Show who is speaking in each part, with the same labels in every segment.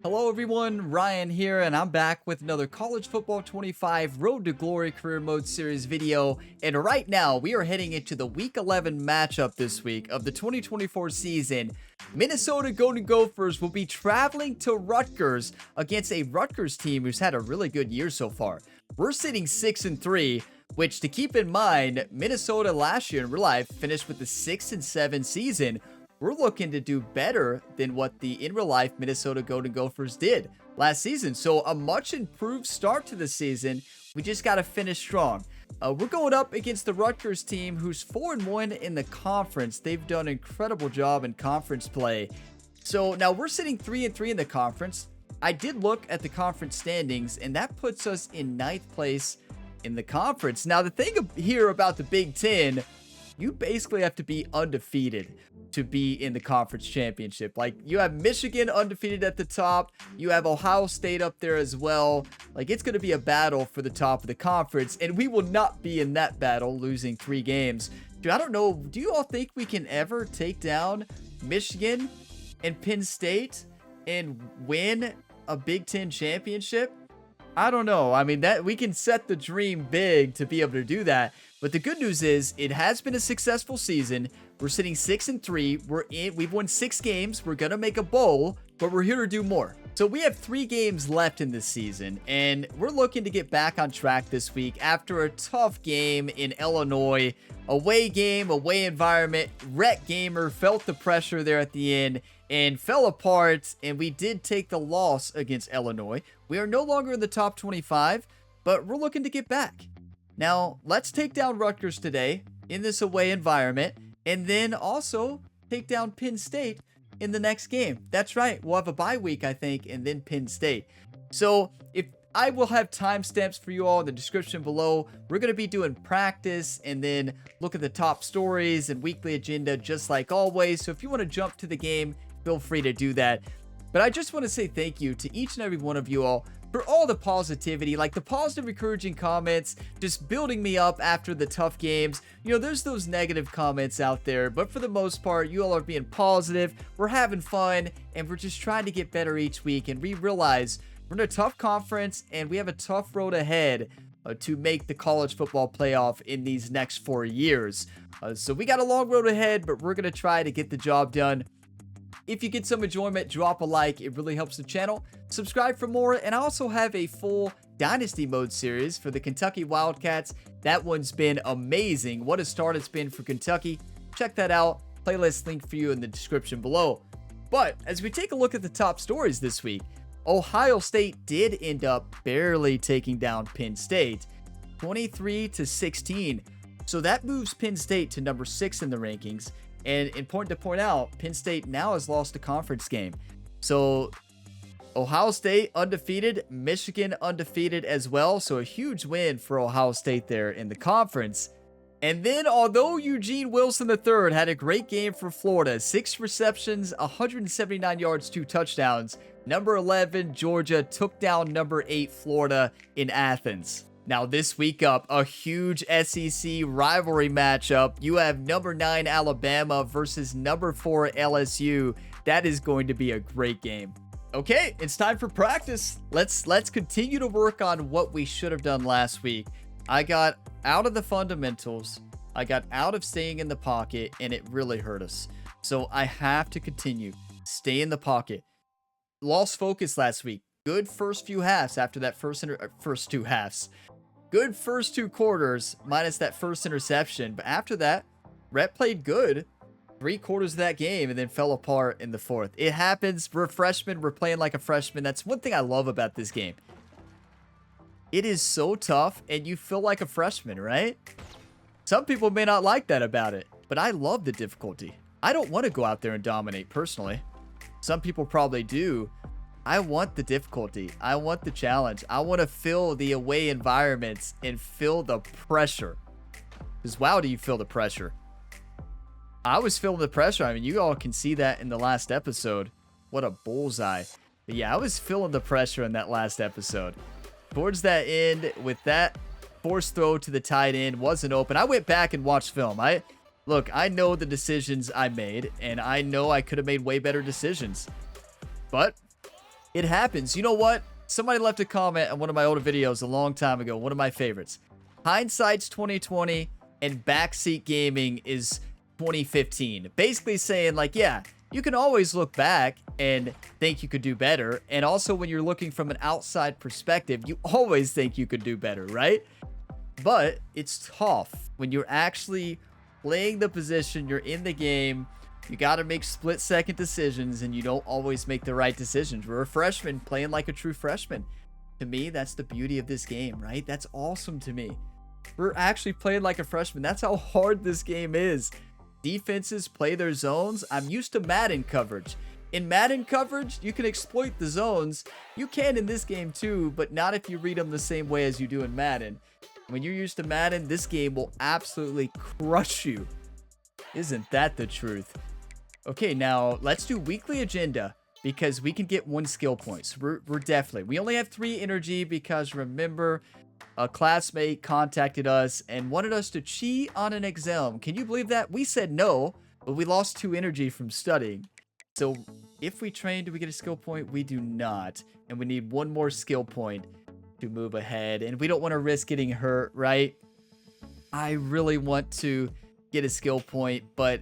Speaker 1: Hello everyone, Ryan here, and I'm back with another College Football 25 Road to Glory Career Mode Series video. And right now, we are heading into the Week 11 matchup this week of the 2024 season. Minnesota Golden Gophers will be traveling to Rutgers against a Rutgers team who's had a really good year so far. We're sitting 6-3, which, to keep in mind, Minnesota last year in real life finished with the 6-7 season. We're looking to do better than what the in real life Minnesota Golden Gophers did last season. So a much improved start to the season. We just got to finish strong. We're going up against the Rutgers team who's 4-1 in the conference. They've done an incredible job in conference play. So now we're sitting 3-3 in the conference. I did look at the conference standings, and that puts us in 9th place in the conference. Now the thing here about the Big Ten, you basically have to be undefeated to be in the conference championship. Like, you have Michigan undefeated at the top. You have Ohio State up there as well. Like, it's going to be a battle for the top of the conference, and we will not be in that battle, losing 3 games. Dude, I don't know. Do you all think we can ever take down Michigan and Penn State and win a Big Ten championship? I don't know. I mean, that we can set the dream big to be able to do that. But the good news is it has been a successful season. We're sitting 6-3. We've won 6 games. We're going to make a bowl, but we're here to do more. So we have 3 games left in this season, and we're looking to get back on track this week after a tough game in Illinois. Away game, away environment. Rhett Gamer felt the pressure there at the end and fell apart, and we did take the loss against Illinois. We are no longer in the top 25, but we're looking to get back. Now, let's take down Rutgers today in this away environment, and then also take down Penn State in the next game. That's right. We'll have a bye week, I think, and then Penn State. So if I will have timestamps for you all in the description below. We're going to be doing practice and then look at the top stories and weekly agenda just like always. So if you want to jump to the game, feel free to do that. But I just want to say thank you to each and every one of you all for all the positivity, like the positive, encouraging comments, just building me up after the tough games. You know, there's those negative comments out there, but for the most part, you all are being positive. We're having fun, and we're just trying to get better each week. And we realize we're in a tough conference, and we have a tough road ahead to make the college football playoff in these next 4 years. So we got a long road ahead, but we're going to try to get the job done. If you get some enjoyment, drop a like. It really helps the channel. Subscribe for more. And I also have a full Dynasty Mode series for the Kentucky Wildcats. That one's been amazing. What a start it's been for Kentucky. Check that out. Playlist link for you in the description below. But as we take a look at the top stories this week, Ohio State did end up barely taking down Penn State, 23-16. So that moves Penn State to number 6 in the rankings. And important to point out, Penn State now has lost a conference game. So Ohio State undefeated, Michigan undefeated as well. So a huge win for Ohio State there in the conference. And then, although Eugene Wilson III had a great game for Florida, 6 receptions, 179 yards, 2 touchdowns, number 11 Georgia took down number 8 Florida in Athens. Now this week up, a huge SEC rivalry matchup. You have number 9 Alabama versus number 4 LSU. That is going to be a great game. Okay, it's time for practice. Let's continue to work on what we should have done last week. I got out of the fundamentals. I got out of staying in the pocket, and it really hurt us. So I have to continue. Stay in the pocket. Lost focus last week. Good first few halves after that first 2 halves. Good first 2 quarters, minus that first interception. But after that, Rhett played good 3 quarters of that game and then fell apart in the 4th. It happens. We're freshmen. We're playing like a freshman. That's one thing I love about this game. It is so tough, and you feel like a freshman, right? Some people may not like that about it, but I love the difficulty. I don't want to go out there and dominate personally. Some people probably do. I want the difficulty. I want the challenge. I want to feel the away environments and feel the pressure. Because wow, do you feel the pressure? I was feeling the pressure. I mean, you all can see that in the last episode. What a bullseye. But yeah, I was feeling the pressure in that last episode. Towards that end, with that forced throw to the tight end, wasn't open. I went back and watched film. Look, I know the decisions I made, and I know I could have made way better decisions. But It happens. You know what? Somebody left a comment on one of my older videos a long time ago. One of my favorites. Hindsight's 2020 and backseat gaming is 2015. Basically saying like, yeah, you can always look back and think you could do better. And also when you're looking from an outside perspective, you always think you could do better, right? But it's tough when you're actually playing the position, you're in the game, you got to make split-second decisions, and you don't always make the right decisions. We're a freshman playing like a true freshman. To me, that's the beauty of this game, right? That's awesome to me. We're actually playing like a freshman. That's how hard this game is. Defenses play their zones. I'm used to Madden coverage. In Madden coverage, you can exploit the zones. You can in this game too, but not if you read them the same way as you do in Madden. When you're used to Madden, this game will absolutely crush you. Isn't that the truth? Okay, now let's do weekly agenda because we can get 1 skill point. So we're definitely. We only have 3 energy because remember, a classmate contacted us and wanted us to cheat on an exam. Can you believe that? We said no, but we lost 2 energy from studying. So if we train, do we get a skill point? We do not. And we need 1 more skill point to move ahead. And we don't want to risk getting hurt, right? I really want to get a skill point, but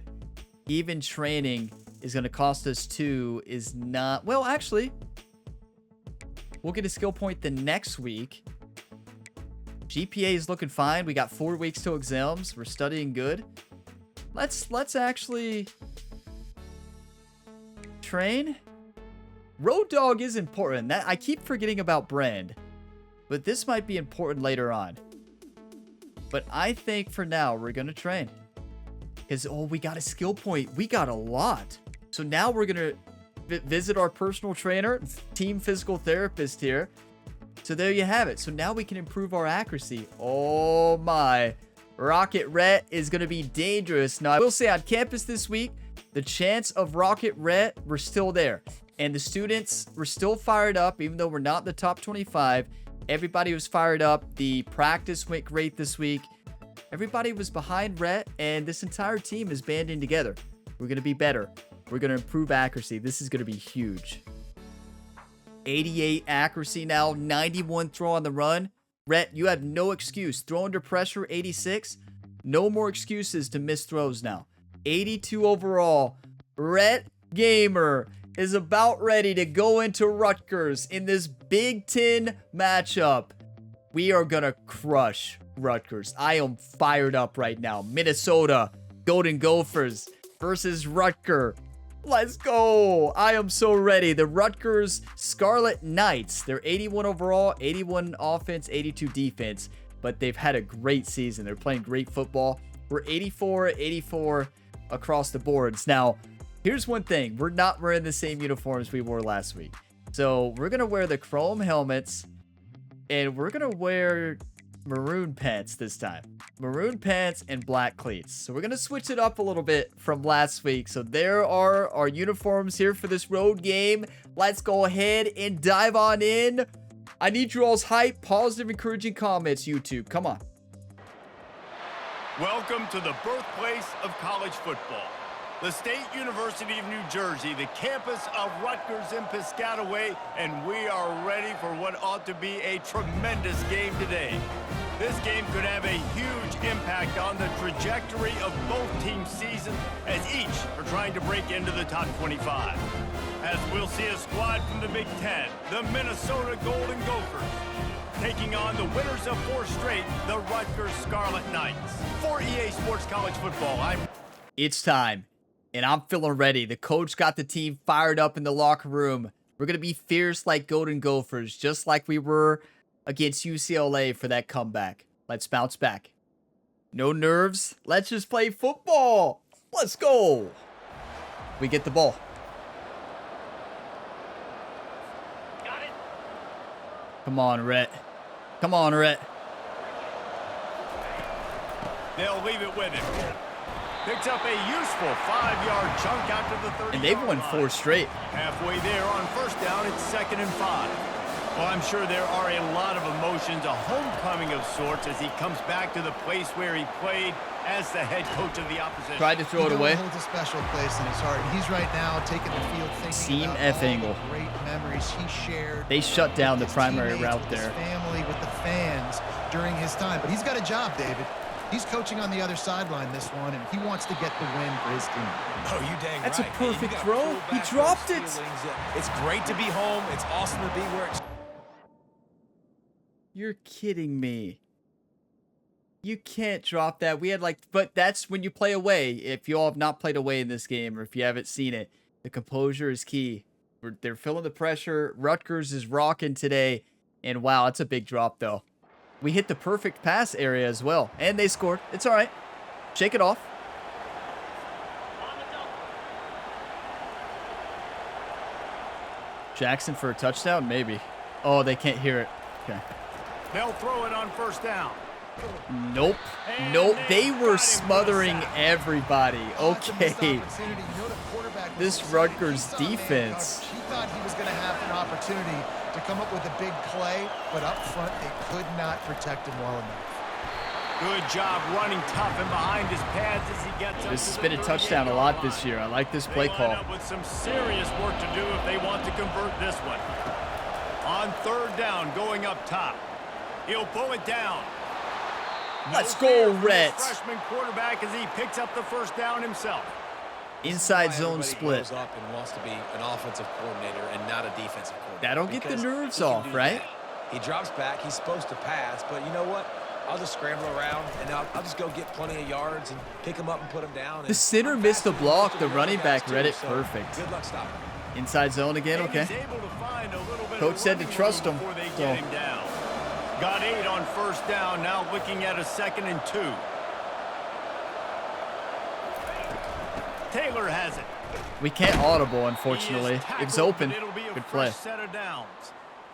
Speaker 1: even training is going to cost us 2 is not... Well, actually, we'll get a skill point the next week. GPA is looking fine. We got 4 weeks till exams. We're studying good. Let's actually train. Road Dog is important. That I keep forgetting about Brand, but this might be important later on. But I think for now we're gonna train because we got a skill point. We got a lot. So now we're gonna visit our personal trainer, team physical therapist here. So there you have it. So now we can improve our accuracy. Oh my. Rocket Ret is going to be dangerous. Now, I will say on campus this week, the chance of Rocket Ret, we're still there. And the students were still fired up, even though we're not in the top 25. Everybody was fired up. The practice went great this week. Everybody was behind Ret, and this entire team is banding together. We're going to be better. We're going to improve accuracy. This is going to be huge. 88 accuracy now, 91 throw on the run. Rhett, you have no excuse. Throw under pressure, 86. No more excuses to miss throws now. 82 overall. Rhett Gamer is about ready to go into Rutgers in this Big Ten matchup. We are going to crush Rutgers. I am fired up right now. Minnesota, Golden Gophers versus Rutgers. Let's go. I am so ready. The Rutgers Scarlet Knights. They're 81 overall, 81 offense, 82 defense. But they've had a great season. They're playing great football. We're 84 across the boards. Now, here's one thing. We're not wearing the same uniforms we wore last week. So we're going to wear the chrome helmets. And we're going to wear maroon pants this time. Maroon pants and black cleats. So we're going to switch it up a little bit from last week. So there are our uniforms here for this road game. Let's go ahead and dive on in. I need you all's hype, positive, encouraging comments, YouTube. Come on.
Speaker 2: Welcome to the birthplace of college football. The State University of New Jersey, the campus of Rutgers in Piscataway, and we are ready for what ought to be a tremendous game today. This game could have a huge impact on the trajectory of both teams' seasons as each are trying to break into the top 25. As we'll see a squad from the Big Ten, the Minnesota Golden Gophers, taking on the winners of 4 straight, the Rutgers Scarlet Knights. For EA Sports College Football,
Speaker 1: It's time, and I'm feeling ready. The coach got the team fired up in the locker room. We're going to be fierce like Golden Gophers, just like we were against UCLA for that comeback. Let's bounce back. No nerves. Let's just play football. Let's go. We get the ball.
Speaker 2: got it.
Speaker 1: Come on, Rhett. Come on, Rhett.
Speaker 2: They'll leave it with him. Picks up a useful 5-yard chunk out to the 30.
Speaker 1: And they've won 4 straight.
Speaker 2: Halfway there on first down, it's 2nd and 5. Well, I'm sure there are a lot of emotions, a homecoming of sorts, as he comes back to the place where he played as the head coach of the opposition.
Speaker 1: Tried to throw it away.
Speaker 3: Holds a special place in his heart. And he's right now taking the field thinking
Speaker 1: Seam
Speaker 3: about
Speaker 1: F
Speaker 3: all
Speaker 1: angle.
Speaker 3: the great memories he shared.
Speaker 1: They shut down the
Speaker 3: with his
Speaker 1: primary
Speaker 3: teammates,
Speaker 1: route
Speaker 3: with
Speaker 1: there.
Speaker 3: His family, with the fans during his time. But he's got a job, David. He's coaching on the other sideline this one, and he wants to get the win for his team.
Speaker 4: Oh, you dang
Speaker 1: That's
Speaker 4: right.
Speaker 1: a perfect
Speaker 4: You gotta
Speaker 1: throw.
Speaker 4: pull
Speaker 1: He
Speaker 4: back
Speaker 1: dropped
Speaker 4: those
Speaker 1: it.
Speaker 4: feelings. It's great to be home. It's awesome to be where it's...
Speaker 1: You're kidding me. You can't drop that. We had but that's when you play away. If you all have not played away in this game, or if you haven't seen it, the composure is key. They're feeling the pressure. Rutgers is rocking today. And wow, it's a big drop though. We hit the perfect pass area as well. And they scored. It's all right. Shake it off. Jackson for a touchdown? Maybe. Oh, they can't hear it. Okay.
Speaker 2: They'll throw it on first down.
Speaker 1: Nope.
Speaker 2: And
Speaker 1: Nope.
Speaker 2: they
Speaker 1: They
Speaker 2: got
Speaker 1: were
Speaker 2: him
Speaker 1: smothering
Speaker 2: for a sack.
Speaker 1: everybody.
Speaker 3: It's a missed
Speaker 1: Okay.
Speaker 3: opportunity. You know the quarterback was
Speaker 1: This
Speaker 3: excited.
Speaker 1: Rutgers
Speaker 3: He saw man
Speaker 1: defense.
Speaker 3: coverage. He thought he was going to have an opportunity to come up with a big play, but up front they could not protect him well enough.
Speaker 2: Good job running tough and behind his pads as he gets up
Speaker 1: This
Speaker 2: to
Speaker 1: has
Speaker 2: the
Speaker 1: been a
Speaker 2: 38
Speaker 1: touchdown a
Speaker 2: yard
Speaker 1: lot
Speaker 2: line.
Speaker 1: this year. I like this
Speaker 2: They
Speaker 1: play
Speaker 2: line
Speaker 1: call.
Speaker 2: up with some serious work to do if they want to convert this one. On third down, going up top. He'll pull it down.
Speaker 1: Let's
Speaker 2: No
Speaker 1: go,
Speaker 2: fear for this
Speaker 1: Rhett.
Speaker 2: Freshman quarterback as he picks up the first down himself.
Speaker 1: Inside
Speaker 4: Why
Speaker 1: zone
Speaker 4: everybody
Speaker 1: split.
Speaker 4: grows up and wants to be an offensive coordinator and not a defensive coordinator.
Speaker 1: That'll get the
Speaker 4: Because
Speaker 1: nerves
Speaker 4: he can
Speaker 1: off,
Speaker 4: do
Speaker 1: right?
Speaker 4: that. He drops back. He's supposed to pass, but you know what? I'll just scramble around, and I'll just go get plenty of yards and pick him up and put him down.
Speaker 1: The
Speaker 4: and
Speaker 1: center
Speaker 4: I'm
Speaker 1: missed the
Speaker 4: faster than
Speaker 1: block.
Speaker 4: most
Speaker 1: The
Speaker 4: of the
Speaker 1: running
Speaker 4: other guys
Speaker 1: back read
Speaker 4: too,
Speaker 1: it
Speaker 4: so
Speaker 1: perfect.
Speaker 4: Good luck stopping him.
Speaker 1: Inside zone again.
Speaker 2: And
Speaker 1: Okay.
Speaker 2: he's able to find a little bit
Speaker 1: Coach
Speaker 2: of
Speaker 1: said to
Speaker 2: running
Speaker 1: trust
Speaker 2: room
Speaker 1: him,
Speaker 2: before they
Speaker 1: so-
Speaker 2: get him down. Got 8 on first down. Now looking at a 2nd and 2. Taylor has it.
Speaker 1: We can't audible,
Speaker 2: He
Speaker 1: unfortunately.
Speaker 2: is
Speaker 1: It was
Speaker 2: tackled,
Speaker 1: open.
Speaker 2: but it'll be a
Speaker 1: Good play.
Speaker 2: fresh set of downs.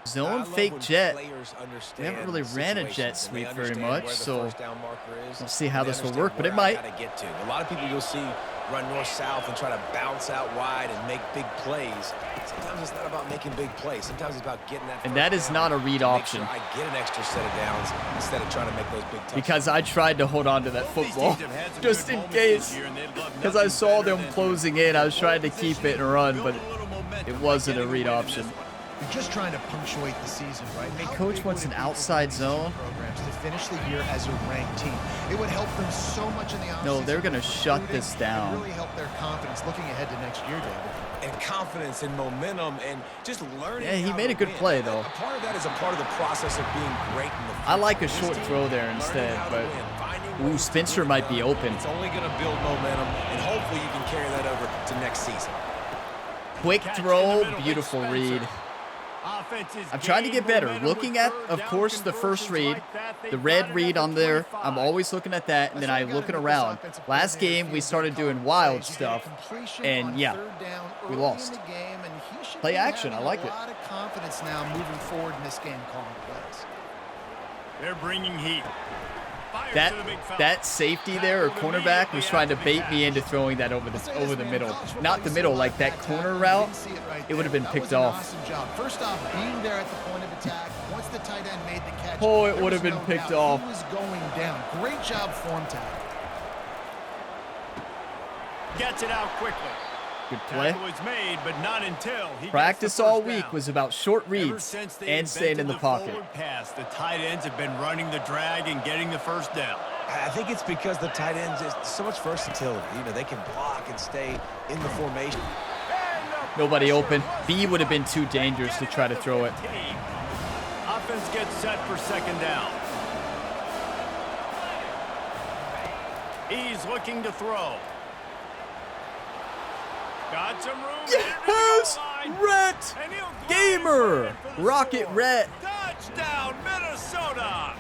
Speaker 4: I
Speaker 1: Zone
Speaker 4: love
Speaker 1: fake
Speaker 4: when
Speaker 1: jet.
Speaker 4: players
Speaker 1: We
Speaker 4: understand
Speaker 1: haven't really ran a jet
Speaker 4: situations and they
Speaker 1: sweep very
Speaker 4: understand
Speaker 1: much,
Speaker 4: where the
Speaker 1: so
Speaker 4: first down marker is,
Speaker 1: we'll see how
Speaker 4: and they
Speaker 1: this will
Speaker 4: understand
Speaker 1: work, but it
Speaker 4: where I
Speaker 1: might.
Speaker 4: gotta get to. A lot of people you'll see run north-south and try to bounce out wide and make big plays. Sometimes it's not about making big plays. Sometimes it's about getting that
Speaker 1: And
Speaker 4: first
Speaker 1: that is
Speaker 4: down
Speaker 1: not a read
Speaker 4: to make
Speaker 1: option.
Speaker 4: sure I get an extra set of downs instead of trying to make those big touchdowns.
Speaker 1: Because I tried to hold on to that
Speaker 2: Both these
Speaker 1: football
Speaker 2: teams have had some
Speaker 1: just
Speaker 2: good
Speaker 1: in
Speaker 2: moments this
Speaker 1: case.
Speaker 2: year, and they'd love
Speaker 1: Because I
Speaker 2: nothing
Speaker 1: saw
Speaker 2: better
Speaker 1: them
Speaker 2: than
Speaker 1: closing in. I was trying to keep it and run, but
Speaker 2: build a little momentum
Speaker 1: it
Speaker 2: by
Speaker 1: wasn't a
Speaker 2: getting
Speaker 1: read
Speaker 2: win in
Speaker 1: option.
Speaker 2: this one.
Speaker 3: You're just trying to punctuate the season, right?
Speaker 1: Hey,
Speaker 3: How
Speaker 1: coach
Speaker 3: big
Speaker 1: wants
Speaker 3: would
Speaker 1: an
Speaker 3: it be for
Speaker 1: outside
Speaker 3: these
Speaker 1: zone.
Speaker 3: programs to finish the year as a ranked team? It would help them so much in the offseason.
Speaker 1: No, they're gonna
Speaker 3: with
Speaker 1: shut
Speaker 3: recruiting.
Speaker 1: this down.
Speaker 3: It really help their confidence looking ahead to next year, David.
Speaker 4: And confidence and momentum and just learning.
Speaker 1: Yeah, he
Speaker 4: how
Speaker 1: made
Speaker 4: to
Speaker 1: a good
Speaker 4: win.
Speaker 1: play, though.
Speaker 4: A part of that is a part of the process of being great in the
Speaker 1: I like a
Speaker 4: This
Speaker 1: short
Speaker 4: team,
Speaker 1: throw there
Speaker 4: learning
Speaker 1: instead,
Speaker 4: how to
Speaker 1: but
Speaker 4: win, finding
Speaker 1: ooh,
Speaker 4: ways to
Speaker 1: Spencer
Speaker 4: get it
Speaker 1: might be
Speaker 4: done.
Speaker 1: open.
Speaker 4: It's only going to build momentum, and hopefully you can carry that over to next season.
Speaker 1: quick
Speaker 2: Catch in the
Speaker 1: throw,
Speaker 2: middle, big
Speaker 1: beautiful
Speaker 2: Spencer.
Speaker 1: read.
Speaker 2: Offense is
Speaker 1: I'm trying to get
Speaker 2: gained
Speaker 1: better.
Speaker 2: momentum
Speaker 1: Looking
Speaker 2: with
Speaker 1: at,
Speaker 2: third
Speaker 1: of
Speaker 2: down
Speaker 1: course, the first
Speaker 2: conversions
Speaker 1: read,
Speaker 2: like that.
Speaker 1: the
Speaker 2: They've
Speaker 1: red
Speaker 2: got it
Speaker 1: read
Speaker 2: at
Speaker 1: on
Speaker 2: the
Speaker 1: there.
Speaker 2: 25.
Speaker 1: I'm always looking at that, and then I looking around. Last game, we started doing wild stuff, and yeah, we lost. Play action, I like it.
Speaker 3: A lot of confidence now moving forward in this game, calling plays.
Speaker 2: They're bringing heat. Fires to the big fella.
Speaker 1: That safety there or cornerback was trying to bait me into throwing that over the middle. Not the middle, like that corner route. It would have been picked off.
Speaker 3: Awesome job. First off, being there at the point of attack. Once the tight end made the catch,
Speaker 1: Oh, it
Speaker 3: there
Speaker 1: would
Speaker 3: was
Speaker 1: have been
Speaker 3: no
Speaker 1: picked
Speaker 3: doubt
Speaker 1: off.
Speaker 3: He was going down. Great job form tackle.
Speaker 2: Gets it out quickly.
Speaker 1: Good play.
Speaker 2: Tackle was made, but not until he
Speaker 1: Practice
Speaker 2: gets the
Speaker 1: all
Speaker 2: first
Speaker 1: week
Speaker 2: down.
Speaker 1: was about short
Speaker 2: Ever
Speaker 1: reads
Speaker 2: since they
Speaker 1: and staying in the
Speaker 2: invented
Speaker 1: pocket.
Speaker 2: forward pass, the tight ends have been running the drag and getting the first down.
Speaker 4: I think it's because the tight ends is so much versatility. You know, they can block and stay in the formation.
Speaker 1: Nobody open. B would have been too dangerous to try to throw it.
Speaker 2: Offense gets set for second down. He's looking to throw. Got some room.
Speaker 1: Yes! Rhett! Gamer! Rocket Rhett!
Speaker 2: Touchdown, Minnesota!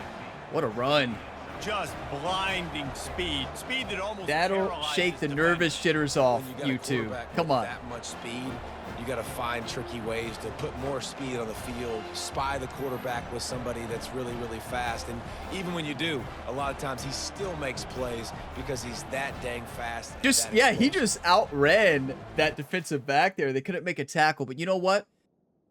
Speaker 1: What a run.
Speaker 2: Just blinding speed. Speed that almost
Speaker 1: That'll
Speaker 2: paralyzes
Speaker 1: shake the
Speaker 2: defenders.
Speaker 1: nervous jitters off,
Speaker 4: When got
Speaker 1: you
Speaker 4: a
Speaker 1: two.
Speaker 4: quarterback
Speaker 1: Come
Speaker 4: with
Speaker 1: on.
Speaker 4: that much speed, you got to find tricky ways to put more speed on the field, spy the quarterback with somebody that's really, really fast. And even when you do, a lot of times he still makes plays because he's that dang fast. and
Speaker 1: Just,
Speaker 4: that
Speaker 1: yeah, he
Speaker 4: explosive.
Speaker 1: just outran that defensive back there. They couldn't make a tackle, but you know what?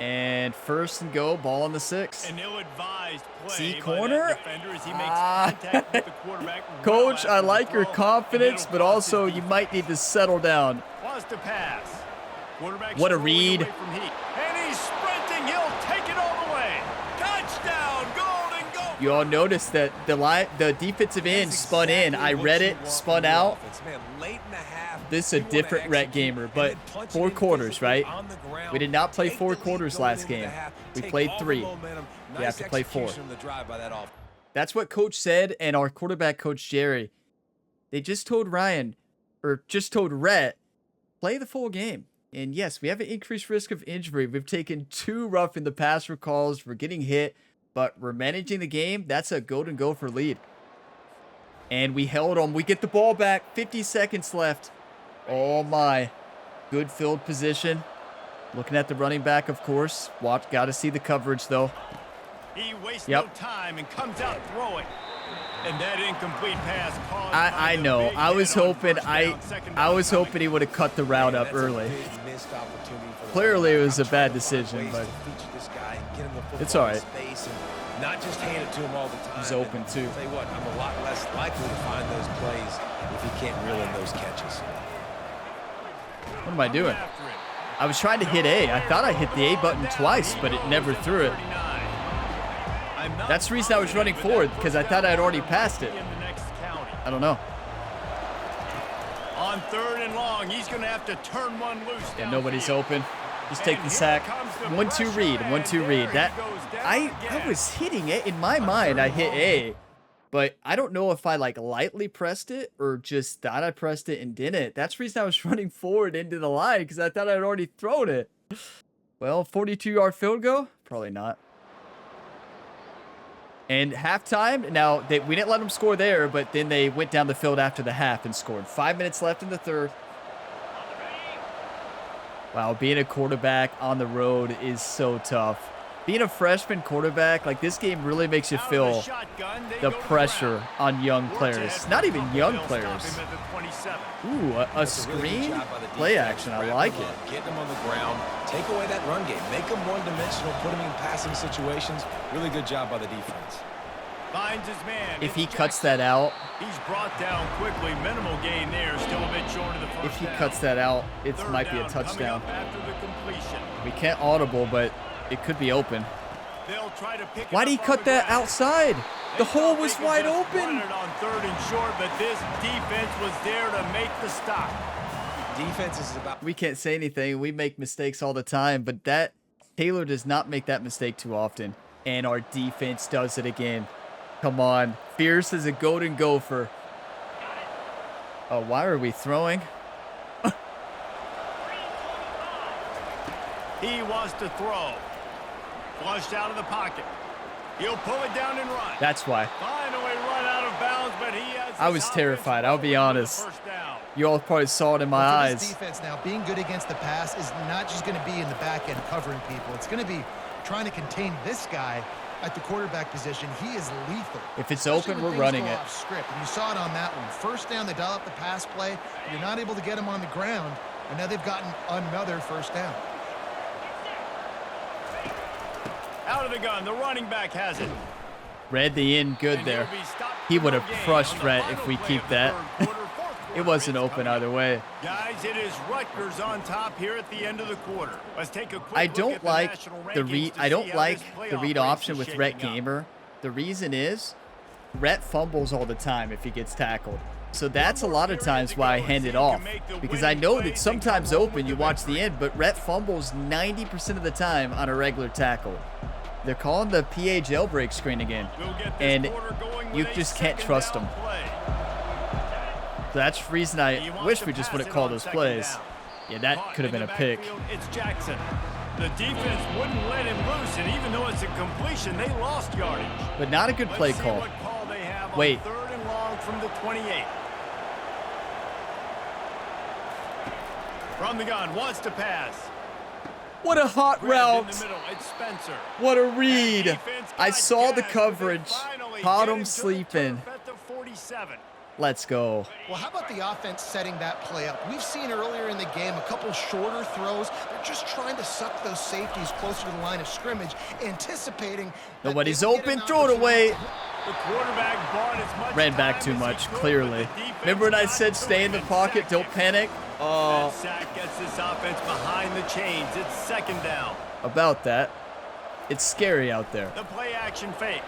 Speaker 1: And first and go, ball on the 6.
Speaker 2: An ill-advised play
Speaker 1: See
Speaker 2: by
Speaker 1: corner?
Speaker 2: that defender as he makes contact with the quarterback.
Speaker 1: Coach,
Speaker 2: well
Speaker 1: I
Speaker 2: after the
Speaker 1: like your
Speaker 2: throw,
Speaker 1: confidence,
Speaker 2: and
Speaker 1: but
Speaker 2: it'll cost
Speaker 1: also
Speaker 2: his
Speaker 1: you
Speaker 2: defense.
Speaker 1: might need to settle down.
Speaker 2: Wants to pass. Quarterback
Speaker 1: What a
Speaker 2: strolling
Speaker 1: read.
Speaker 2: away from heat. And he's sprinting. He'll take it all the way. Touchdown, Golden Gophers.
Speaker 1: You all noticed that the defensive end spun in. I read it, spun out. This is a different Rhett gamer, but 4 quarters, right? We did not play 4 quarters last game. We played 3. We have to play 4. That's what Coach said, and our quarterback coach, Jerry. They just told Ryan, or just told Rhett, play the full game. And yes, we have an increased risk of injury. We've taken 2 rough in the passer calls. We're getting hit, but we're managing the game. That's a Golden Gopher lead. And we held them. We get the ball back. 50 seconds left. Oh my. Good field position. Looking at the running back, of course. Watch. Got to see the coverage, though.
Speaker 2: He wastes no time and comes out throwing. And that incomplete pass caused
Speaker 1: I know. I was hoping I was hoping he would have cut the route up early. Clearly it was a bad decision, but it's all right.
Speaker 4: Not just hand it to him all the time.
Speaker 1: He's open too.
Speaker 4: Tell you what, I'm a lot less likely to find those plays if he can't reel in those catches.
Speaker 1: What am I doing? I was trying to hit A. I thought I hit the A button twice, but it never threw it. That's the reason I was running forward, because I thought I had already passed it. I don't know.
Speaker 2: On 3rd and long, he's going to have to turn one loose.
Speaker 1: Yeah, nobody's open. Just take the sack. 1-2 read. 1-2 read. That I was hitting it in my mind. I hit A, but I don't know if I like lightly pressed it or just thought I pressed it and didn't. That's the reason I was running forward into the line, because I thought I'd already thrown it. Well, 42-yard field goal? Probably not. And halftime, now we didn't let them score there, but then they went down the field after the half and scored. 5 minutes left in the 3rd. Wow, being a quarterback on the road is so tough. Being a freshman quarterback, like this game really makes you feel the pressure on young players. Not even young players. Ooh, a screen play action. I like it.
Speaker 4: Get them on the ground. Take away that run game. Make them one-dimensional. Put them in passing situations. Really good job by the defense.
Speaker 2: Finds his man.
Speaker 1: If he cuts that out,
Speaker 2: he's brought down quickly. Minimal gain there. Still a bit short of the first
Speaker 1: if he
Speaker 2: down.
Speaker 1: cuts that out, it
Speaker 2: Third
Speaker 1: might be a
Speaker 2: down
Speaker 1: touchdown.
Speaker 2: coming up after the completion.
Speaker 1: We can't audible, but it could be open.
Speaker 2: They'll try to pick
Speaker 1: Why did he cut that outside? The hole was wide open.
Speaker 2: On 3rd and short, but this defense was there to make the stop.
Speaker 4: Defense is about.
Speaker 1: We can't say anything. We make mistakes all the time, but that Taylor does not make that mistake too often. And our defense does it again. Come on. Fierce as a Golden Gopher. Oh, why are we throwing?
Speaker 2: He wants to throw. Flushed out of the pocket. He'll pull it down and run.
Speaker 1: That's why.
Speaker 2: Finally run out of bounds, but he has.
Speaker 1: I was terrified. I'll be honest. You all probably saw it in my
Speaker 3: Well, for
Speaker 1: eyes.
Speaker 3: this defense now, being good against the pass is not just going to be in the back end covering people. It's going to be trying to contain this guy at the quarterback position. He is lethal.
Speaker 1: If it's
Speaker 3: Especially
Speaker 1: open,
Speaker 3: when
Speaker 1: we're
Speaker 3: things
Speaker 1: running
Speaker 3: go
Speaker 1: it.
Speaker 3: off script. And you saw it on that one. First down, they dial up the pass play. You're not able to get him on the ground, and now they've gotten another first down.
Speaker 2: Out of the gun, the running back has it.
Speaker 1: Read the end good there. He would have crushed Rhett if we keep that. It wasn't open either way.
Speaker 2: Guys, it is Rutgers on top here at the end of the quarter. Let's take a quick
Speaker 1: I
Speaker 2: look
Speaker 1: don't
Speaker 2: at
Speaker 1: like
Speaker 2: national
Speaker 1: the
Speaker 2: rankings
Speaker 1: read.
Speaker 2: to
Speaker 1: I don't
Speaker 2: see how
Speaker 1: like
Speaker 2: this
Speaker 1: the
Speaker 2: playoff
Speaker 1: read
Speaker 2: race
Speaker 1: option
Speaker 2: is
Speaker 1: with
Speaker 2: shaping
Speaker 1: Rhett
Speaker 2: up.
Speaker 1: Gamer. The reason is Rhett fumbles all the time if he gets tackled. So that's a lot of times why I hand it off, because I know that sometimes open you watch the end, but Rhett fumbles 90% of the time on a regular tackle. They're calling the PA jailbreak screen again, and you just can't trust them. So that's the reason I wish we just wouldn't call those plays. Yeah, that could have been a pick.
Speaker 2: It's Jackson. The defense wouldn't let him loose, and even though it's a completion, they lost yardage.
Speaker 1: But not a good play
Speaker 2: Let's see
Speaker 1: call.
Speaker 2: what call they have on
Speaker 1: Wait.
Speaker 2: 3rd and long from the 28. From the gun, wants to pass.
Speaker 1: What a hot
Speaker 2: Grabbed in
Speaker 1: route.
Speaker 2: the middle, it's Spencer.
Speaker 1: What a read.
Speaker 2: Defense
Speaker 1: I
Speaker 2: got
Speaker 1: saw the
Speaker 2: gas, but they
Speaker 1: coverage.
Speaker 2: finally
Speaker 1: Caught
Speaker 2: get
Speaker 1: him
Speaker 2: him to the
Speaker 1: sleeping.
Speaker 2: turf at the 47.
Speaker 1: Let's go.
Speaker 3: Well, how about the offense setting that play up? We've seen earlier in the game a couple shorter throws. They're just trying to suck those safeties closer to the line of scrimmage, anticipating.
Speaker 1: Nobody's open. Throw it away.
Speaker 2: The quarterback bought as much
Speaker 1: Ran back
Speaker 2: time
Speaker 1: too
Speaker 2: as he
Speaker 1: much,
Speaker 2: could,
Speaker 1: clearly.
Speaker 2: but the defense
Speaker 1: Remember when I
Speaker 2: got
Speaker 1: said stay in the
Speaker 2: through
Speaker 1: pocket,
Speaker 2: and
Speaker 1: don't
Speaker 2: sacked
Speaker 1: panic?
Speaker 2: That
Speaker 1: Oh,
Speaker 2: sack gets this offense behind the chains. It's second down.
Speaker 1: about that. It's scary out there.
Speaker 2: The play action fake.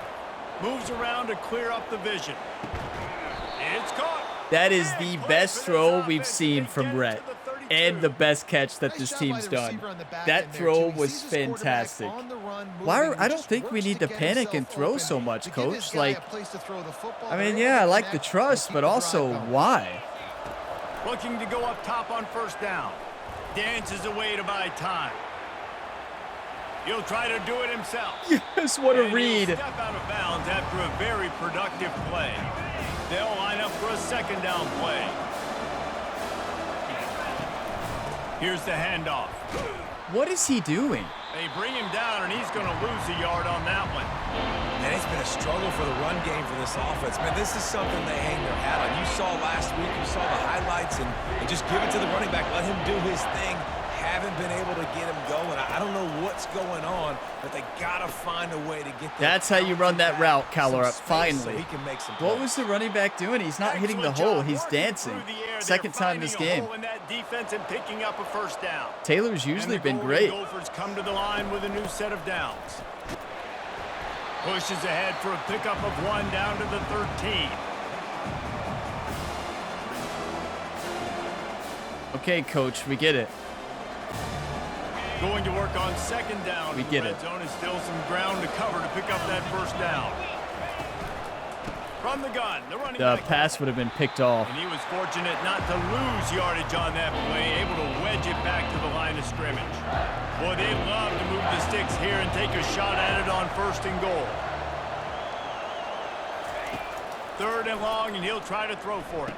Speaker 2: Moves around to clear up the vision. It's caught.
Speaker 1: That is the best throw we've seen from Rhett, and the best catch that this team's done. That throw was fantastic. I don't think we need to panic and throw so much, Coach. Like, I mean, yeah, I like the trust, but also why?
Speaker 2: Looking to go up top on first down. Dances away to buy time. He'll try to do it himself.
Speaker 1: Yes, what a
Speaker 2: And
Speaker 1: read.
Speaker 2: he'll step out of bounds after a very productive play. They'll line up for a second down play. Here's the handoff.
Speaker 1: What is he doing?
Speaker 2: They bring him down, and he's going to lose a yard on that one.
Speaker 4: And it's been a struggle for the run game for this offense. Man, this is something they hang their hat on. You saw last week, you saw the highlights, and just give it to the running back. Let him do his thing. Haven't been able to get him going. I don't know what's going on, but they got to find a way to get
Speaker 1: That's how you run that route, Calora, finally.
Speaker 4: So he can make some
Speaker 1: What
Speaker 4: plays.
Speaker 1: was the running back doing? He's not hitting the hole. He's dancing. Second time this game.
Speaker 2: In that defense and picking up a first down.
Speaker 1: Taylor's usually
Speaker 2: And the
Speaker 1: been
Speaker 2: Golden
Speaker 1: great.
Speaker 2: Gophers come to the line with a new set of downs. Pushes ahead for a pickup of 1 down to the 13.
Speaker 1: Okay, Coach, we get it.
Speaker 2: Going to work on second down.
Speaker 1: We get
Speaker 2: The
Speaker 1: it.
Speaker 2: red zone is still some ground to cover to pick up that first down. From the gun, the running
Speaker 1: The
Speaker 2: back.
Speaker 1: pass would have been picked off.
Speaker 2: And he was fortunate not to lose yardage on that play, able to wedge it back to the line of scrimmage. Boy, they love to move the sticks here and take a shot at it on first and goal. Third and long, and he'll try to throw for it.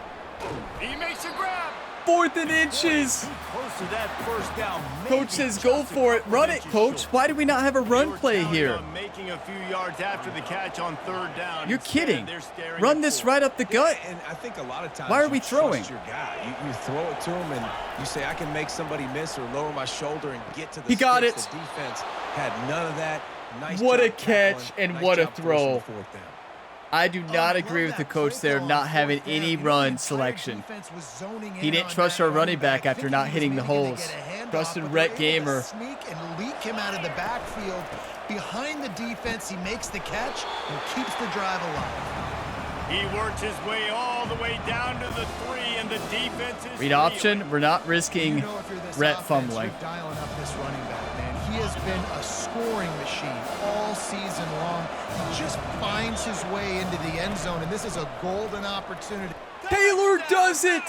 Speaker 2: He makes a grab.
Speaker 1: 4th and inches.
Speaker 2: Close to that first down.
Speaker 1: Coach says go for it. Run it, Coach. Why do we not have a run play here?
Speaker 2: Making a few yards after the catch on third down.
Speaker 1: You're
Speaker 2: Instead,
Speaker 1: kidding.
Speaker 2: they're staring
Speaker 1: Run
Speaker 2: at
Speaker 1: this
Speaker 2: fourth.
Speaker 1: right up the gut.
Speaker 4: And I think a lot of times
Speaker 1: Why are we
Speaker 4: you
Speaker 1: throwing?
Speaker 4: trust your guy. You throw it to him and you say, I can make somebody miss or lower my shoulder and get to the
Speaker 1: He got
Speaker 4: sticks.
Speaker 1: it.
Speaker 4: The defense had none of that. Nice
Speaker 1: What a
Speaker 4: job
Speaker 1: catch
Speaker 4: tackling.
Speaker 1: and
Speaker 4: Nice
Speaker 1: what a
Speaker 4: job forcing
Speaker 1: throw.
Speaker 4: the fourth down.
Speaker 1: I do not agree with the coach there not having any run selection. He didn't trust our running back after not hitting the holes. Trusted Rhett Gamer.
Speaker 3: Sneak and leak him out of the backfield. Behind the defense, he makes the catch and keeps the drive alive.
Speaker 2: He works his way all the way down to the 3, and the defense is
Speaker 1: Read option. We're not risking
Speaker 3: You know, if you're this
Speaker 1: Rhett
Speaker 3: offense,
Speaker 1: fumbling.
Speaker 3: you're dialing up this running back, man. He has been a scoring machine all season long. He just finds his way into the end zone, and this is a golden opportunity.
Speaker 1: Taylor does it.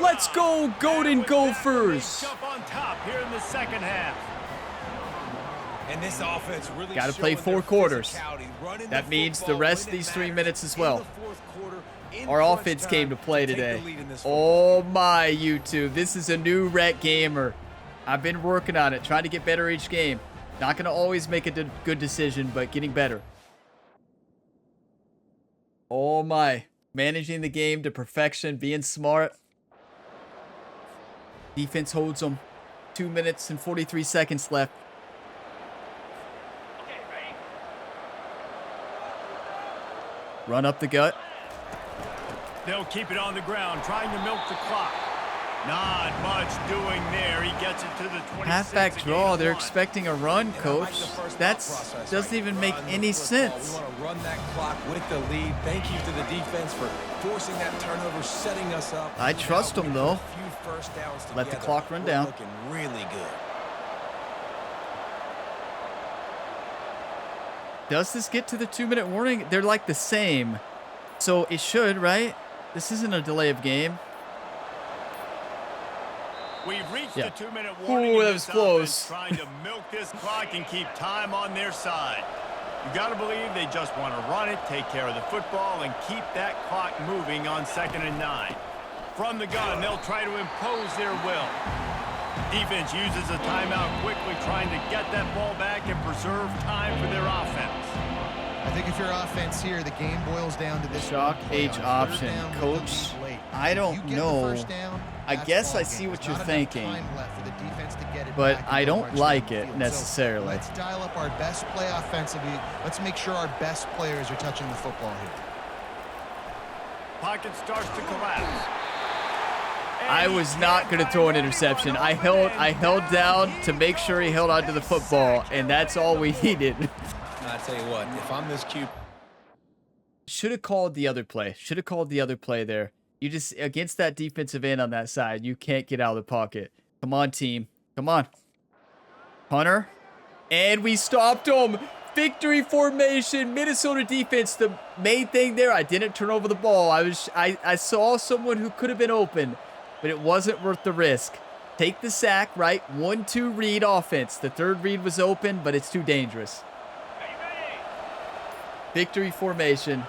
Speaker 1: Let's go, Golden Gophers.
Speaker 2: Jump on top here in the second half.
Speaker 4: And this offense really
Speaker 1: Gotta play
Speaker 4: showing
Speaker 1: 4
Speaker 4: their
Speaker 1: quarters.
Speaker 4: physicality, running
Speaker 1: That
Speaker 4: the
Speaker 1: means the
Speaker 4: football
Speaker 1: rest of
Speaker 4: when it
Speaker 1: these 3
Speaker 4: matters.
Speaker 1: minutes as
Speaker 4: In
Speaker 1: well.
Speaker 4: the fourth quarter, in
Speaker 1: Our
Speaker 4: crunch
Speaker 1: offense
Speaker 4: time,
Speaker 1: came to play
Speaker 4: take the
Speaker 1: today.
Speaker 4: lead in this football.
Speaker 1: Oh my, YouTube. This is a new Rhett Gamer. I've been working on it, trying to get better each game. Not going to always make a good decision, but getting better. Oh my. Managing the game to perfection, being smart. Defense holds them. 2 minutes and 43 seconds left. Run up the gut.
Speaker 2: They'll keep it on the ground, trying to milk the clock. Not much doing there. He gets it to the 26.
Speaker 1: Halfback
Speaker 2: a
Speaker 1: draw.
Speaker 2: gain of
Speaker 1: They're
Speaker 2: 1.
Speaker 1: expecting a run,
Speaker 4: And I like
Speaker 1: coach.
Speaker 4: the first
Speaker 1: That
Speaker 4: thought process,
Speaker 1: doesn't
Speaker 4: right?
Speaker 1: even make
Speaker 4: Run the
Speaker 1: any
Speaker 4: football.
Speaker 1: sense.
Speaker 4: We want to run that clock with the lead. Thank you to the defense for forcing that turnover, setting us up.
Speaker 1: I trust
Speaker 4: Now
Speaker 1: them,
Speaker 4: we
Speaker 1: though.
Speaker 4: put a few first downs
Speaker 1: Let the
Speaker 4: together.
Speaker 1: clock run
Speaker 4: We're
Speaker 1: down.
Speaker 4: Looking really good.
Speaker 1: Does this get to the 2-minute warning? They're like the same. So it should, right? This isn't a delay of game.
Speaker 2: We've reached
Speaker 1: Yeah.
Speaker 2: the 2-minute warning.
Speaker 1: Ooh,
Speaker 2: in
Speaker 1: that
Speaker 2: this
Speaker 1: was close.
Speaker 2: offense, trying to milk this clock and keep time on their side. You got to believe they just want to run it, take care of the football, and keep that clock moving on 2nd and 9. From the gun, they'll try to impose their will. Defense uses a timeout quickly, trying to get that ball back and preserve time for their offense.
Speaker 3: I I think if you're offense here, the game boils down to this.
Speaker 1: Shock H
Speaker 3: on
Speaker 1: option.
Speaker 3: third down with
Speaker 1: Coach,
Speaker 3: the lead late.
Speaker 1: I don't
Speaker 3: You get the
Speaker 1: know.
Speaker 3: first down,
Speaker 1: I
Speaker 3: that's
Speaker 1: guess I
Speaker 3: ballgame.
Speaker 1: see what
Speaker 3: There's
Speaker 1: you're
Speaker 3: not enough
Speaker 1: thinking,
Speaker 3: time left for the defense to get it
Speaker 1: but
Speaker 3: back and
Speaker 1: I
Speaker 3: go
Speaker 1: don't
Speaker 3: march
Speaker 1: like
Speaker 3: down the
Speaker 1: it
Speaker 3: field.
Speaker 1: necessarily.
Speaker 3: So let's dial up our best play offensively. Let's make sure our best players are touching the football here.
Speaker 2: Pocket starts to collapse.
Speaker 1: I was not going to throw an interception. I held down to make sure he held onto the football, and that's all we needed.
Speaker 4: I tell you what, if I'm this QB,
Speaker 1: Should have called the other play. Should have called the other play there. You just, against that defensive end on that side, you can't get out of the pocket. Come on, team. Come on. Hunter. And we stopped him. Victory formation. Minnesota defense. The main thing there, I didn't turn over the ball. I saw someone who could have been open, but it wasn't worth the risk. Take the sack, right? 1-2 read offense. The third read was open, but it's too dangerous. Victory formation.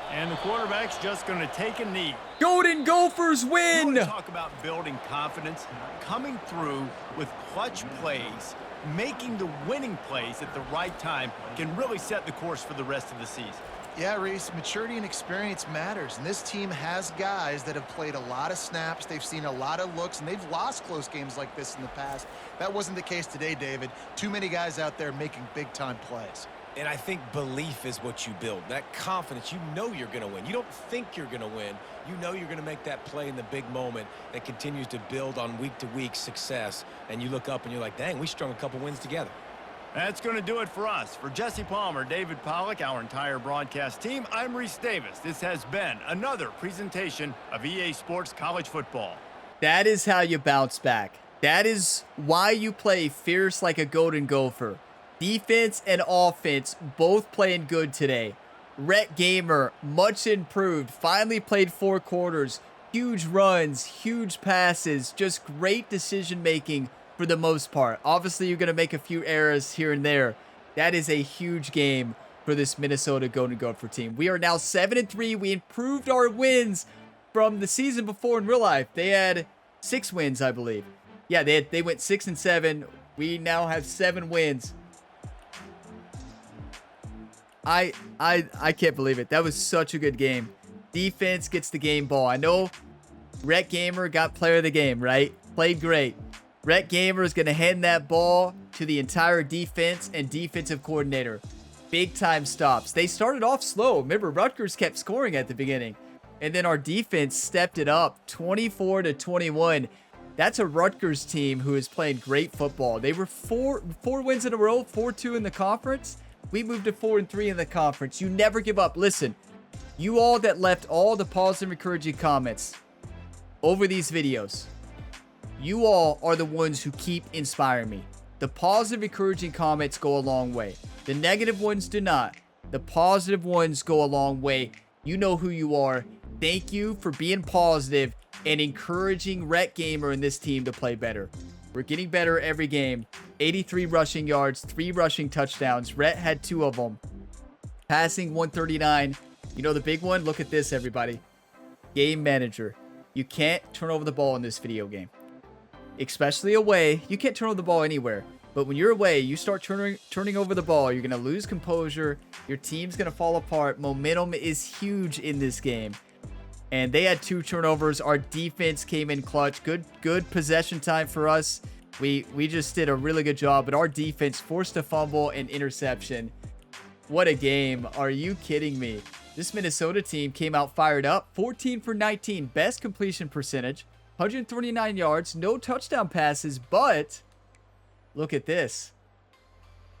Speaker 2: And the quarterback's just going to take a knee.
Speaker 1: Golden Gophers
Speaker 2: You
Speaker 1: win!
Speaker 2: want to talk about building confidence, coming through with clutch plays, making the winning plays at the right time can really set the course for the rest of the season.
Speaker 3: Yeah, Reese, maturity and experience matters, and this team has guys that have played a lot of snaps, they've seen a lot of looks, and they've lost close games like this in the past. That wasn't the case today, David. Too many guys out there making big-time plays.
Speaker 4: and I think belief is what you build. That confidence, you know you're going to win. You don't think you're going to win. You know you're going to make that play in the big moment that continues to build on week-to-week success. And you look up and you're like, dang, we strung a couple wins together.
Speaker 2: That's going to do it for us. For Jesse Palmer, David Pollack, our entire broadcast team, I'm Reese Davis. This has been another presentation of EA Sports College Football.
Speaker 1: That is how you bounce back. That is why you play fierce like a golden gopher. Defense and offense both playing good today. Rhett Gamer, much improved. Finally played 4 quarters. Huge runs, huge passes, just great decision making for the most part. Obviously, you're going to make a few errors here and there. That is a huge game for this Minnesota Golden Gopher team. We are now 7-3. We improved our wins from the season before in real life. They had 6 wins, I believe. Yeah, they went 6-7. We now have 7 wins. I can't believe it. That was such a good game. Defense gets the game ball. I know Rhett Gamer got player of the game, right? Played great. Rhett Gamer is going to hand that ball to the entire defense and defensive coordinator. Big time stops. They started off slow. Remember, Rutgers kept scoring at the beginning. And then our defense stepped it up 24-21. That's a Rutgers team who is playing great football. They were four wins in a row, 4-2 in the conference. We moved to 4-3 in the conference. You never give up. Listen, you all that left all the positive encouraging comments over these videos, you all are the ones who keep inspiring me. The positive encouraging comments go a long way. The negative ones do not. The positive ones go a long way. You know who you are. Thank you for being positive and encouraging Rhett Gamer and this team to play better. We're getting better every game. 83 rushing yards, 3 rushing touchdowns. Rhett had 2 of them. Passing 139. You know the big one? Look at this, everybody. Game manager. You can't turn over the ball in this video game. Especially away. You can't turn over the ball anywhere. But when you're away, you start turning over the ball. You're going to lose composure. Your team's going to fall apart. Momentum is huge in this game. And they had 2 turnovers. Our defense came in clutch. Good possession time for us. We just did a really good job. But our defense forced a fumble and interception. What a game. Are you kidding me? This Minnesota team came out fired up. 14 for 19. Best completion percentage. 139 yards. No touchdown passes. But look at this.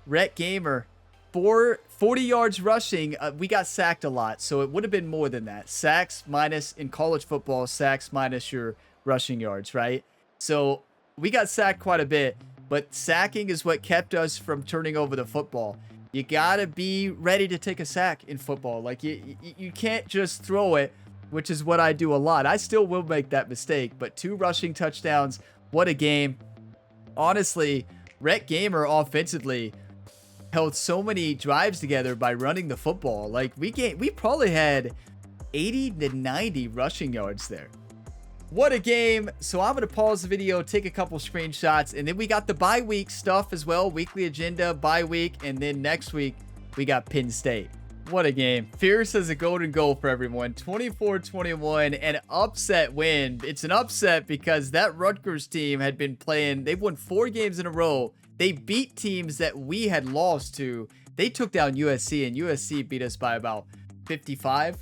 Speaker 1: Rhett Gamer. 40 yards rushing. We got sacked a lot, so it would have been more than that. Sacks minus, in college football, sacks minus your rushing yards, right? So we got sacked quite a bit, but sacking is what kept us from turning over the football. You got to be ready to take a sack in football. Like, you can't just throw it, which is what I do a lot. I still will make that mistake, but 2 rushing touchdowns. What a game. Honestly, Rhett Gamer offensively held so many drives together by running the football. Like, we probably had 80 to 90 rushing yards there. What a game. So I'm going to pause the video, take a couple screenshots, and then we got the bye week stuff as well. Weekly agenda, bye week, and then next week we got Penn State. What a game. Fierce as a golden goal for everyone. 24-21, an upset win. It's an upset because that Rutgers team had been playing. They've won 4 games in a row. They beat teams that we had lost to. They took down USC, and USC beat us by about 55.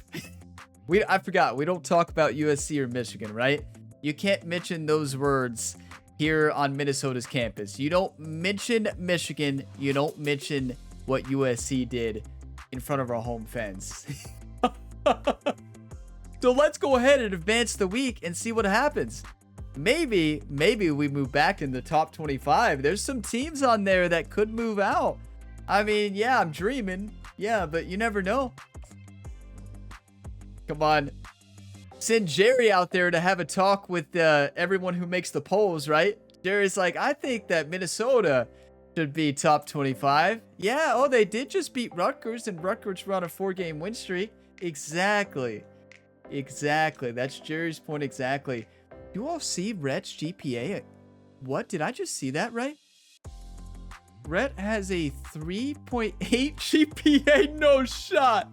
Speaker 1: I forgot. We don't talk about USC or Michigan, right? You can't mention those words here on Minnesota's campus. You don't mention Michigan. You don't mention what USC did in front of our home fans. So let's go ahead and advance the week and see what happens. Maybe we move back in the top 25. There's some teams on there that could move out. I mean, yeah, I'm dreaming. Yeah, but you never know. Come on. Send Jerry out there to have a talk with everyone who makes the polls, right? Jerry's like, I think that Minnesota should be top 25. Yeah, oh, they did just beat Rutgers, and Rutgers were on a 4-game win streak. Exactly. That's Jerry's point exactly. You all see Rhett's GPA? What? Did I just see that right? Rhett has a 3.8 GPA. No shot.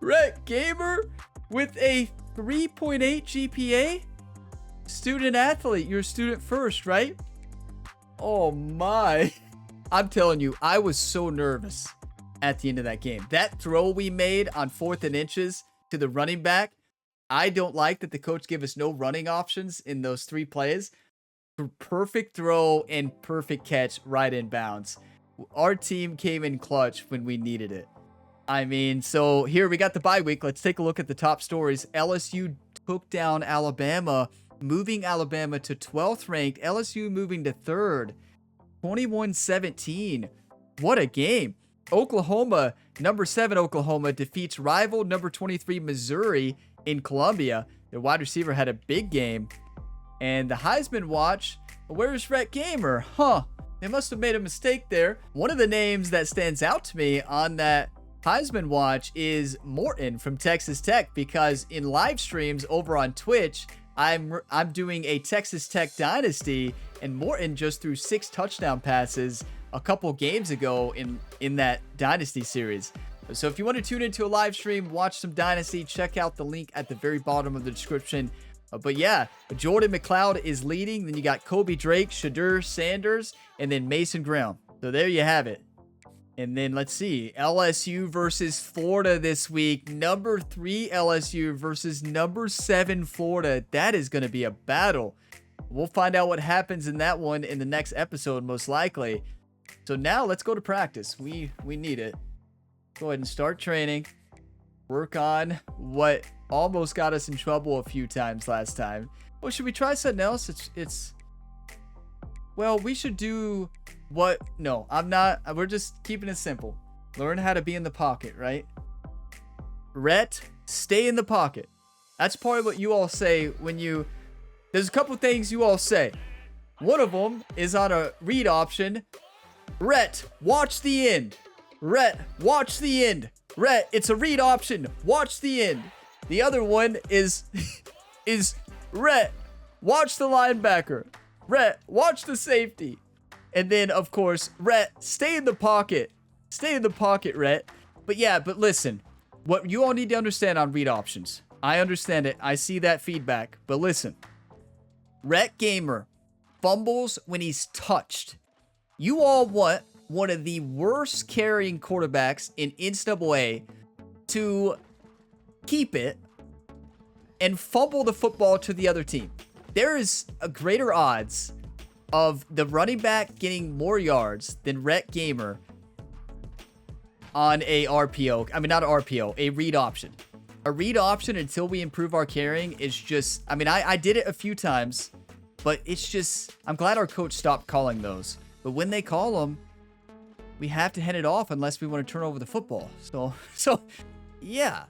Speaker 1: Rhett Gamer with a 3.8 GPA? Student athlete. You're a student first, right? Oh my. I'm telling you, I was so nervous at the end of that game. That throw we made on 4th and inches to the running back, I don't like that the coach gave us no running options in those 3 plays. Perfect throw and perfect catch right in bounds. Our team came in clutch when we needed it. I mean, so here we got the bye week. Let's take a look at the top stories. LSU took down Alabama, moving Alabama to 12th ranked. LSU moving to 3rd. 21-17. What a game. Oklahoma, number 7 Oklahoma defeats rival number 23 Missouri in Columbia. Their wide receiver had a big game. And the Heisman watch, where's Rhett Gamer? Huh, they must have made a mistake there. One of the names that stands out to me on that Heisman watch is Morton from Texas Tech, because in live streams over on Twitch, I'm doing a Texas Tech Dynasty, and Morton just threw 6 touchdown passes a couple games ago in that Dynasty series. So if you want to tune into a live stream, watch some Dynasty, check out the link at the very bottom of the description. But yeah, Jordan McLeod is leading. Then you got Kobe Drake, Shadur Sanders, and then Mason Graham. So there you have it. And then let's see, LSU versus Florida this week. Number 3 LSU versus number 7 Florida. That is going to be a battle. We'll find out what happens in that one in the next episode, most likely. So now let's go to practice. We need it. Go ahead and start training. Work on what almost got us in trouble a few times last time. Well, should we try something else? Well, we should do what? No, I'm not. We're just keeping it simple. Learn how to be in the pocket, right? Rhett, stay in the pocket. That's part of what you all say when you... There's a couple things you all say. One of them is on a read option. Rhett, watch the end. Rhett, watch the end. Rhett, it's a read option. Watch the end. The other one is Rhett, watch the linebacker. Rhett, watch the safety. And then, of course, Rhett, stay in the pocket. Stay in the pocket, Rhett. But yeah, but listen. What you all need to understand on read options. I understand it. I see that feedback. But listen. Rhett Gamer fumbles when he's touched. You all want one of the worst carrying quarterbacks in NCAA to keep it and fumble the football to the other team. There is a greater odds of the running back getting more yards than Rhett Gamer on a RPO. I mean, not an RPO, a read option. A read option until we improve our carrying is just, I mean, I did it a few times, but it's just, I'm glad our coach stopped calling those. But when they call them, we have to hand it off unless we want to turn over the football. So yeah.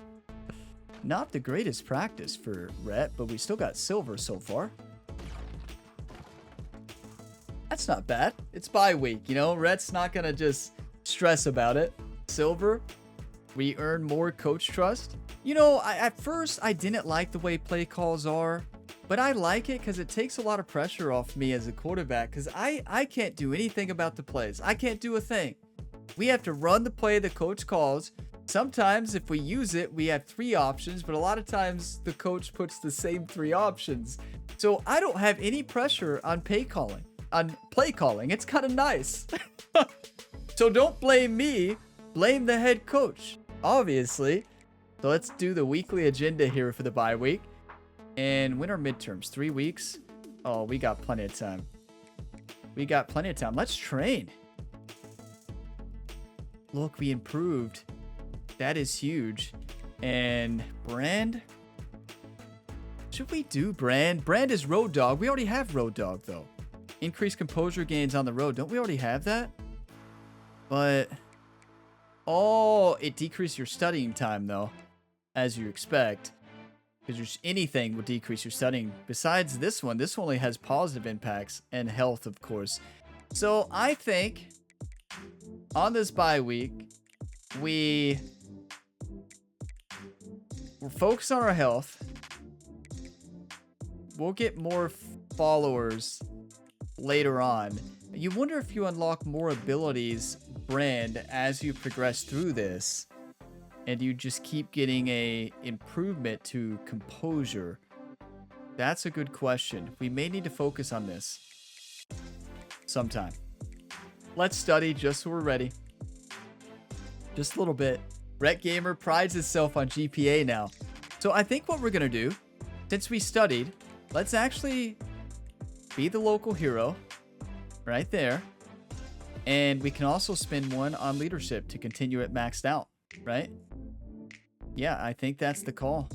Speaker 1: Not the greatest practice for Rhett, but we still got silver so far. That's not bad. It's bye week, you know? Rhett's not going to just stress about it. Silver. We earn more coach trust. You know, at first, I didn't like the way play calls are, but I like it because it takes a lot of pressure off me as a quarterback, because I can't do anything about the plays. I can't do a thing. We have to run the play the coach calls. Sometimes if we use it, we have 3 options, but a lot of times the coach puts the same 3 options. So I don't have any pressure on play calling. It's kind of nice. So don't blame me, blame the head coach, obviously. So let's do the weekly agenda here for the bye week. And when are midterms? 3 weeks? Oh, we got plenty of time. Let's train. Look, we improved. That is huge. And Brand? Should we do Brand? Brand is Road Dog. We already have Road Dog, though. Increase composure gains on the road. Don't we already have that? But... oh, it decreased your studying time, though. As you expect. Because anything would decrease your studying. Besides this one only has positive impacts. And health, of course. So, I think... on this bye week... we're focused on our health. We'll get more followers later on. You wonder if you unlock more abilities, Brand, as you progress through this, and you just keep getting a improvement to composure. That's a good question. We may need to focus on this sometime. Let's study just so we're ready. Just a little bit. Rhett Gamer prides itself on GPA now. So I think what we're going to do, since we studied, let's actually be the local hero right there. And we can also spend 1 on leadership to continue it maxed out, right? Yeah, I think that's the call.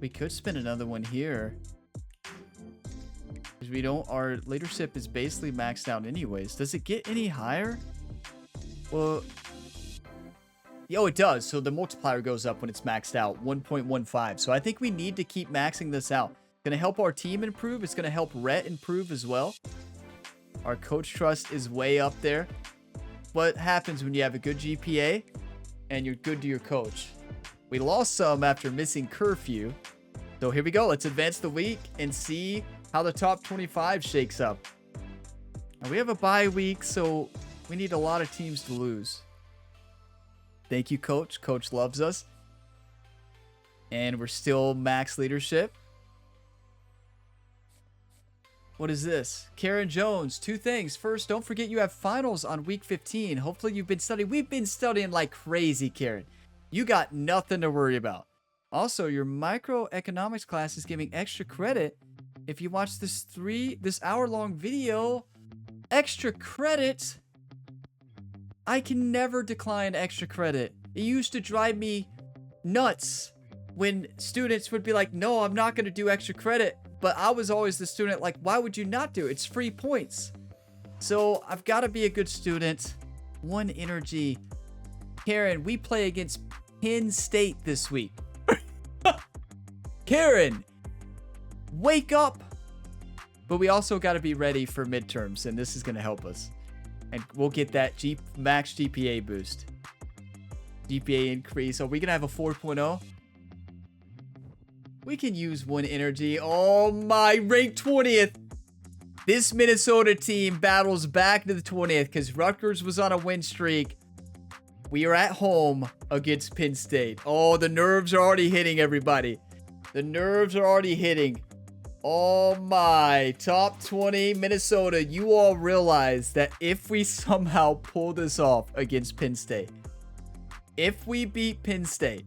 Speaker 1: We could spend another 1 here. Because our leadership is basically maxed out anyways. Does it get any higher? Well, oh, it does. So the multiplier goes up when it's maxed out, 1.15. So I think we need to keep maxing this out. It's going to help our team improve. It's going to help Rhett improve as well. Our coach trust is way up there. What happens when you have a good GPA and you're good to your coach? We lost some after missing curfew. So here we go. Let's advance the week and see how the top 25 shakes up. Now we have a bye week, so we need a lot of teams to lose. Thank you, Coach. Coach loves us. And we're still max leadership. What is this? Karen Jones, 2 things. First, don't forget you have finals on week 15. Hopefully you've been studying. We've been studying like crazy, Karen. You got nothing to worry about. Also, your microeconomics class is giving extra credit if you watch this hour-long video. Extra credit? I can never decline extra credit. It used to drive me nuts when students would be like, no, I'm not going to do extra credit. But I was always the student like, why would you not do it? It's free points. So I've got to be a good student. 1 energy. Karen, we play against Penn State this week. Karen, wake up. But we also got to be ready for midterms, and this is going to help us. And we'll get that max GPA boost. GPA increase. Are we going to have a 4.0? We can use 1 energy. Oh my, ranked 20th. This Minnesota team battles back to the 20th because Rutgers was on a win streak. We are at home against Penn State. Oh, the nerves are already hitting, everybody. The nerves are already hitting. Oh my, top 20 Minnesota. You all realize that if we somehow pull this off against Penn State, if we beat Penn State,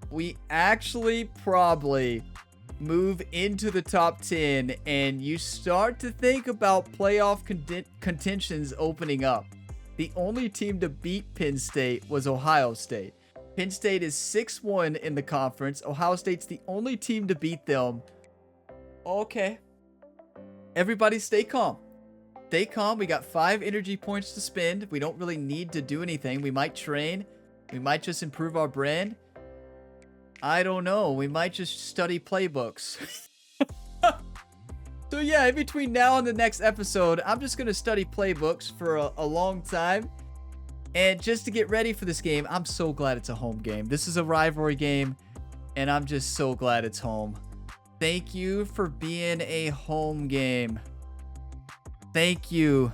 Speaker 1: we actually probably move into the top 10 and you start to think about playoff contentions opening up. The only team to beat Penn State was Ohio State. Penn State is 6-1 in the conference. Ohio State's the only team to beat them. Okay. Everybody stay calm. Stay calm. We got 5 energy points to spend. We don't really need to do anything. We might train. We might just improve our brand. I don't know. We might just study playbooks. So yeah, in between now and the next episode, I'm just going to study playbooks for a long time. And just to get ready for this game, I'm so glad it's a home game. This is a rivalry game, and I'm just so glad it's home. Thank you for being a home game. Thank you.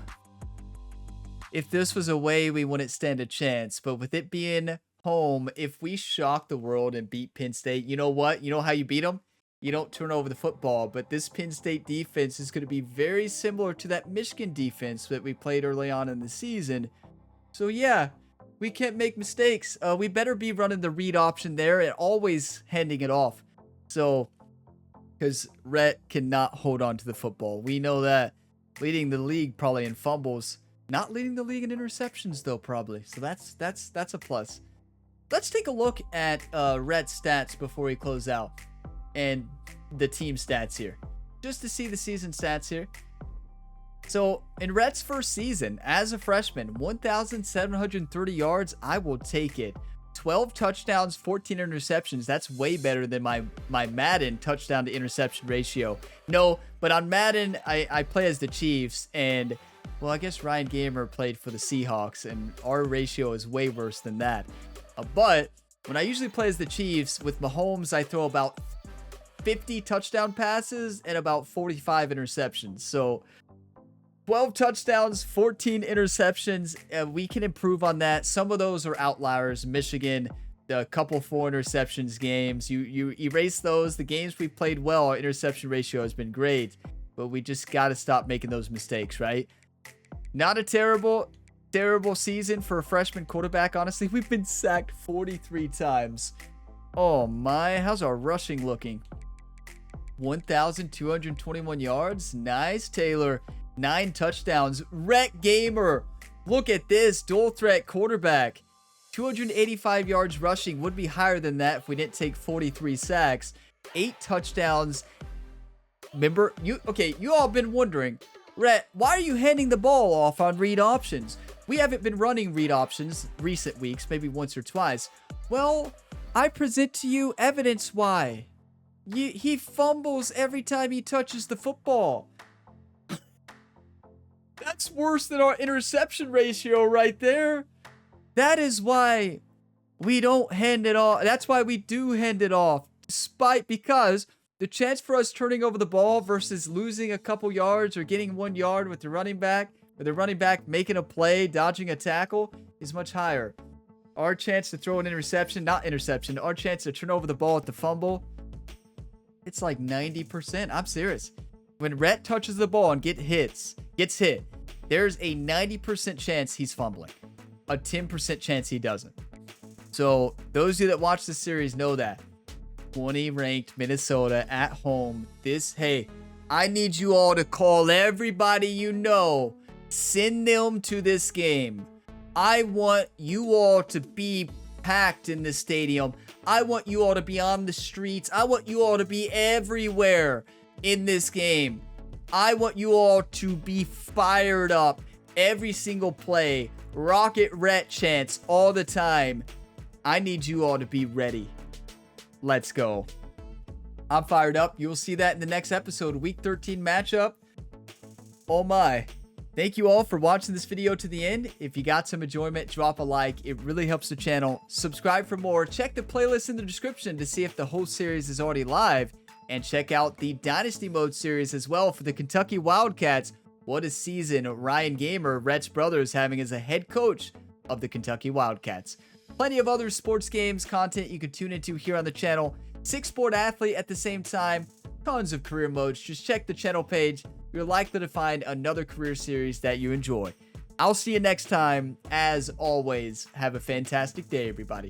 Speaker 1: if this was away, we wouldn't stand a chance. But with it being home, if we shock the world and beat Penn State, you know what? You know how you beat them? You don't turn over the football. But this Penn State defense is going to be very similar to that Michigan defense that we played early on in the season. So yeah, we can't make mistakes. We better be running the read option there and always handing it off. So, because Rhett cannot hold on to the football. We know that. Leading the league probably in fumbles. Not leading the league in interceptions though, probably. So that's a plus. Let's take a look at Rhett's stats before we close out. And the team stats here. Just to see the season stats here. So, in Rhett's first season, as a freshman, 1,730 yards, I will take it. 12 touchdowns, 14 interceptions. That's way better than my Madden touchdown to interception ratio. No, but on Madden, I play as the Chiefs, and, well, I guess Ryan Gamer played for the Seahawks, and our ratio is way worse than that. But when I usually play as the Chiefs, with Mahomes, I throw about 50 touchdown passes and about 45 interceptions. So, 12 touchdowns, 14 interceptions. We can improve on that. Some of those are outliers. Michigan, the couple 4 interceptions games. You erase those. The games we played well, our interception ratio has been great. But we just got to stop making those mistakes, right? Not a terrible season for a freshman quarterback, honestly. We've been sacked 43 times. Oh my, how's our rushing looking? 1,221 yards. Nice, Taylor. 9 touchdowns. Rhett Gamer. Look at this. Dual threat quarterback. 285 yards rushing. Would be higher than that if we didn't take 43 sacks. 8 touchdowns. Remember, you all been wondering, Rhett, why are you handing the ball off on read options? We haven't been running read options recent weeks, maybe once or twice. Well, I present to you evidence why. He fumbles every time he touches the football. That's worse than our interception ratio right there. That is why we don't hand it off. That's why we do hand it off. Because the chance for us turning over the ball versus losing a couple yards or getting 1 yard with the running back, or the running back making a play, dodging a tackle, is much higher. Our chance to throw an interception, our chance to turn over the ball at the fumble, it's like 90%. I'm serious. When Rhett touches the ball and gets hit, there's a 90% chance he's fumbling. A 10% chance he doesn't. So those of you that watch this series know that. 20 ranked Minnesota at home. Hey, I need you all to call everybody you know. Send them to this game. I want you all to be packed in the stadium. I want you all to be on the streets. I want you all to be everywhere in this game. I want you all to be fired up every single play. Rocket Rhett chants all the time. I need you all to be ready. Let's go. I'm fired up. You'll see that in the next episode. Week 13 matchup. Oh my. Thank you all for watching this video to the end. If you got some enjoyment, drop a like. It really helps the channel. Subscribe for more. Check the playlist in the description to see if the whole series is already live. And check out the Dynasty Mode series as well for the Kentucky Wildcats. What a season Ryan Gamer, Rhett's brother, is having as a head coach of the Kentucky Wildcats. Plenty of other sports games content you can tune into here on the channel. 6-sport athlete at the same time. Tons of career modes. Just check the channel page. You're likely to find another career series that you enjoy. I'll see you next time. As always, have a fantastic day, everybody.